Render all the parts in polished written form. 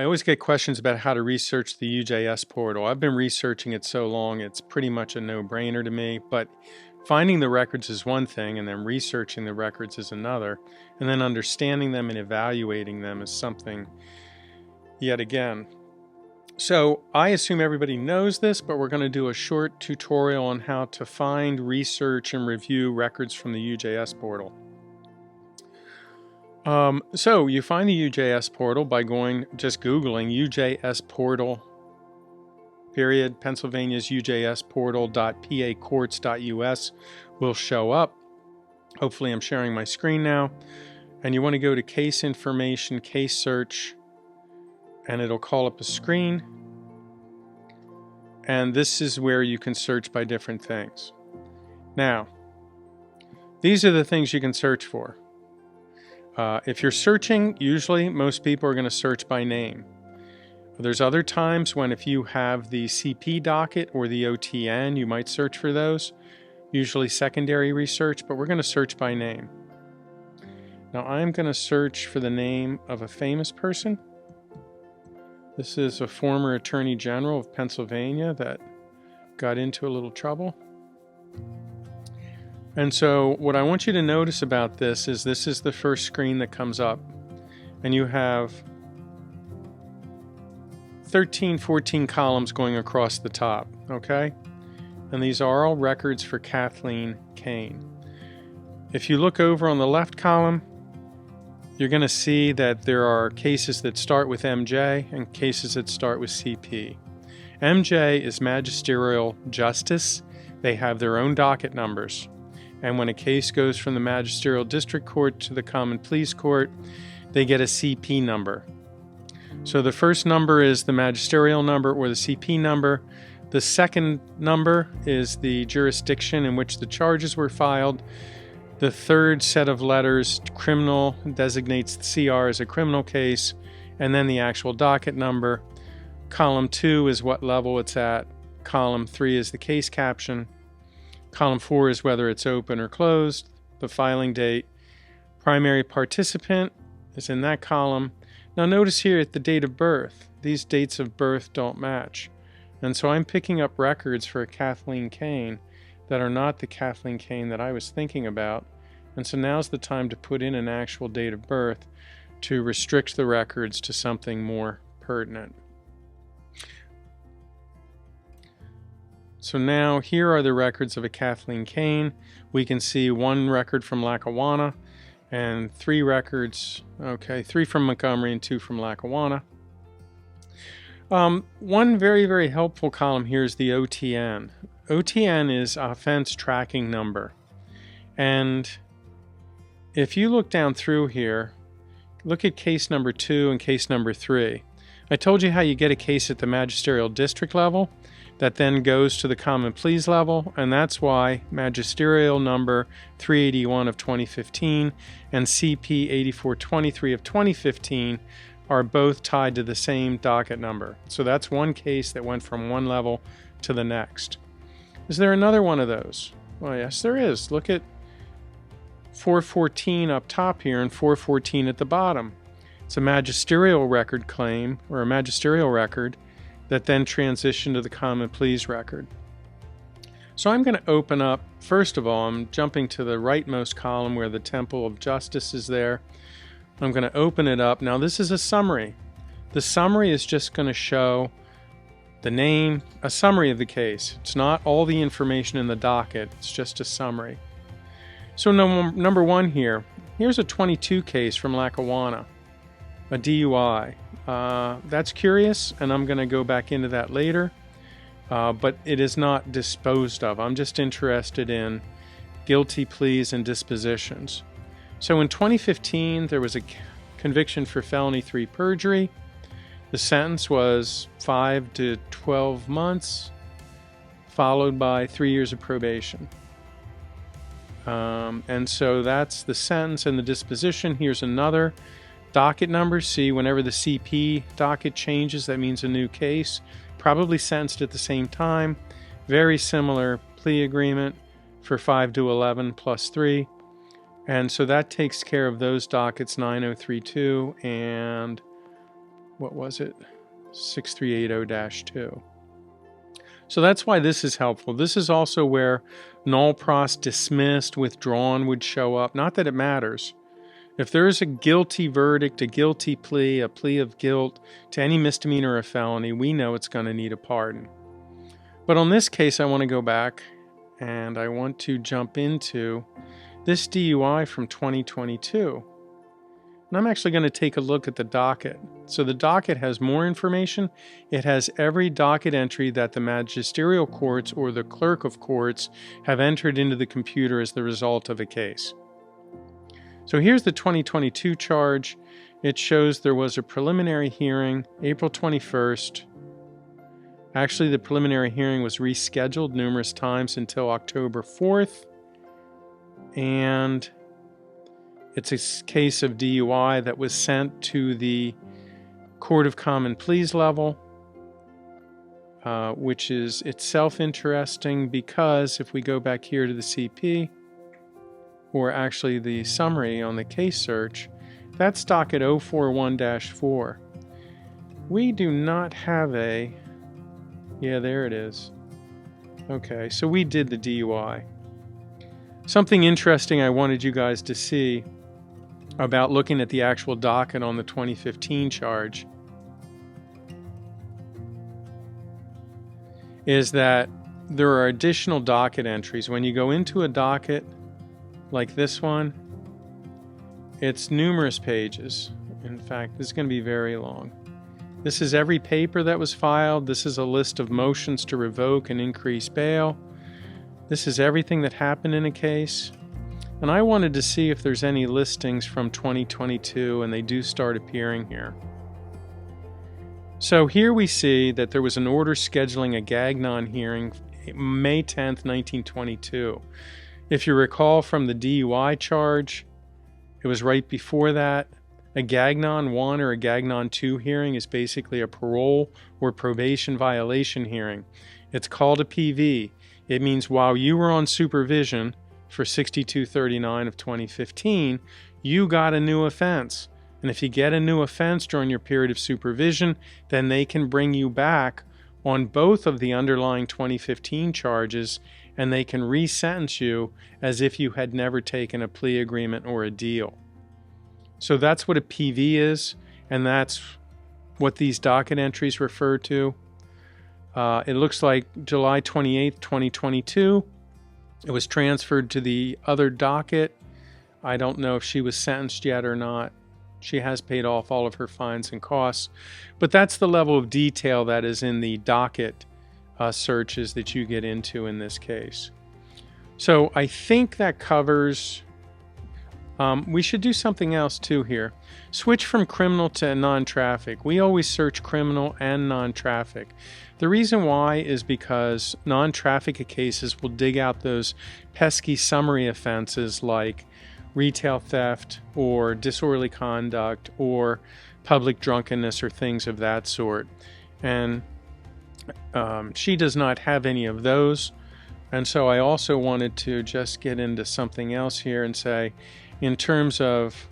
I always get questions about how to research the UJS portal. I've been researching it so long, it's pretty much a no-brainer to me, but finding the records is one thing, and then researching the records is another, and then understanding them and evaluating them is something yet again. So I assume everybody knows this, but we're going to do a short tutorial on how to find, research, and review records from the UJS portal. So you find the UJS portal by just Googling UJS portal, period, Pennsylvania's UJS portal.pacourts.us will show up. Hopefully I'm sharing my screen now. And you want to go to case information, case search, and it'll call up a screen. And this is where you can search by different things. Now, these are the things you can search for. If you're searching, usually most people are going to search by name. There's other times when if you have the CP docket or the OTN, you might search for those, usually secondary research, but we're going to search by name. Now I'm going to search for the name of a famous person. This is a former Attorney General of Pennsylvania that got into a little trouble. And so what I want you to notice about this is the first screen that comes up. And you have 13, 14 columns going across the top, okay? And these are all records for Kathleen Kane. If you look over on the left column, you're going to see that there are cases that start with MJ and cases that start with CP. MJ is magisterial justice. They have their own docket numbers. And when a case goes from the magisterial district court to the common pleas court, they get a CP number. So the first number is the magisterial number or the CP number. The second number is the jurisdiction in which the charges were filed. The third set of letters, criminal, designates the CR as a criminal case, and then the actual docket number. Column 2 is what level it's at. Column 3 is the case caption. Column 4 is whether it's open or closed, the filing date. Primary participant is in that column. Now notice here at the date of birth, these dates of birth don't match. And so I'm picking up records for a Kathleen Kane that are not the Kathleen Kane that I was thinking about. And so now's the time to put in an actual date of birth to restrict the records to something more pertinent. So now here are the records of a Kathleen Kane. We can see one record from Lackawanna and 3 records, 3 from Montgomery and 2 from Lackawanna. One very, very helpful column here is the OTN. OTN is offense tracking number. And if you look down through here, look at case number 2 and case number 3. I told you how you get a case at the magisterial district level that then goes to the common pleas level, and that's why magisterial number 381 of 2015 and CP 8423 of 2015 are both tied to the same docket number. So that's one case that went from one level to the next. Is there another one of those? Well, yes, there is. Look at 414 up top here and 414 at the bottom. It's a magisterial record claim, or a magisterial record, that then transitioned to the common pleas record. So I'm going to open up, first of all, I'm jumping to the rightmost column where the Temple of Justice is there. I'm going to open it up. Now this is a summary. The summary is just going to show the name, a summary of the case. It's not all the information in the docket, it's just a summary. So number 1 here, here's a 22 case from Lackawanna, a DUI. That's curious, and I'm going to go back into that later, but it is not disposed of. I'm just interested in guilty pleas and dispositions. So in 2015, there was a conviction for felony 3 perjury. The sentence was 5 to 12 months, followed by 3 years of probation. And so that's the sentence and the disposition. Here's another docket number. See, whenever the CP docket changes, that means a new case. Probably sentenced at the same time. Very similar plea agreement for 5 to 11 plus 3. And so that takes care of those dockets 9032 and what was it? 6380-2. So that's why this is helpful. This is also where null pros dismissed, withdrawn would show up. Not that it matters. If there is a guilty verdict, a guilty plea, a plea of guilt to any misdemeanor or felony, we know it's going to need a pardon. But on this case, I want to go back and I want to jump into this DUI from 2022. And I'm actually going to take a look at the docket. So the docket has more information. It has every docket entry that the magisterial courts or the clerk of courts have entered into the computer as the result of a case. So here's the 2022 charge. It shows there was a preliminary hearing April 21st. Actually, the preliminary hearing was rescheduled numerous times until October 4th. And it's a case of DUI that was sent to the Court of Common Pleas level, which is itself interesting because if we go back here to the CP, or actually the summary on the case search, that's docket 041-4. We do not have a... Yeah, there it is. Okay, so we did the DUI. Something interesting I wanted you guys to see about looking at the actual docket on the 2015 charge is that there are additional docket entries. When you go into a docket like this one, it's numerous pages. In fact, this is going to be very long. This is every paper that was filed. This is a list of motions to revoke and increase bail. This is everything that happened in a case. And I wanted to see if there's any listings from 2022, and they do start appearing here. So here we see that there was an order scheduling a Gagnon hearing May 10th, 1922. If you recall from the DUI charge, it was right before that. A Gagnon 1 or a Gagnon 2 hearing is basically a parole or probation violation hearing. It's called a PV. It means while you were on supervision for 6239 of 2015, you got a new offense. And if you get a new offense during your period of supervision, then they can bring you back on both of the underlying 2015 charges, and they can re-sentence you as if you had never taken a plea agreement or a deal. So that's what a PV is, and that's what these docket entries refer to. It looks like July 28th, 2022, it was transferred to the other docket. I don't know if she was sentenced yet or not. She has paid off all of her fines and costs. But that's the level of detail that is in the docket searches that you get into in this case. So I think that covers... we should do something else too here. Switch from criminal to non-traffic. We always search criminal and non-traffic. The reason why is because non-traffic cases will dig out those pesky summary offenses like retail theft or disorderly conduct or public drunkenness or things of that sort. And she does not have any of those. And so I also wanted to just get into something else here and say, in terms of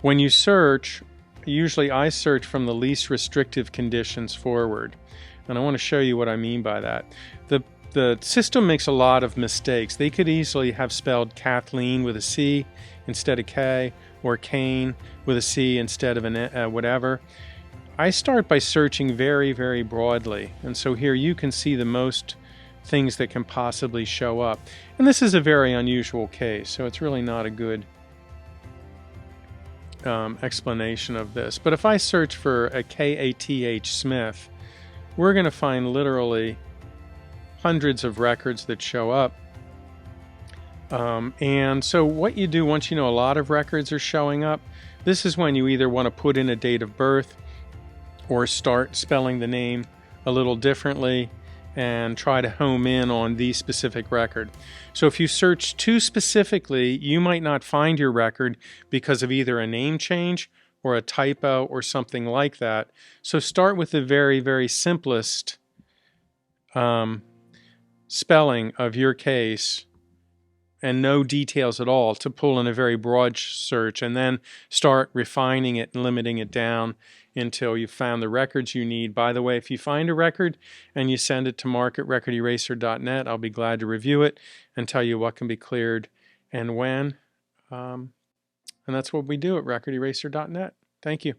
when you search, usually I search from the least restrictive conditions forward. And I want to show you what I mean by that. The system makes a lot of mistakes. They could easily have spelled Kathleen with a C instead of K, or Kane with a C instead of an whatever. I start by searching very, very broadly. And so here you can see the most things that can possibly show up. And this is a very unusual case, so it's really not a good explanation of this. But if I search for a K-A-T-H Smith, we're going to find literally hundreds of records that show up. And so what you do once you know a lot of records are showing up, this is when you either want to put in a date of birth or start spelling the name a little differently and try to home in on the specific record. So if you search too specifically, you might not find your record because of either a name change or a typo or something like that. So start with the very, very simplest spelling of your case and no details at all to pull in a very broad search, and then start refining it and limiting it down until you found the records you need. By the way, if you find a record and you send it to mark@recorderaser.net, I'll be glad to review it and tell you what can be cleared and when. And that's what we do at recorderaser.net. Thank you.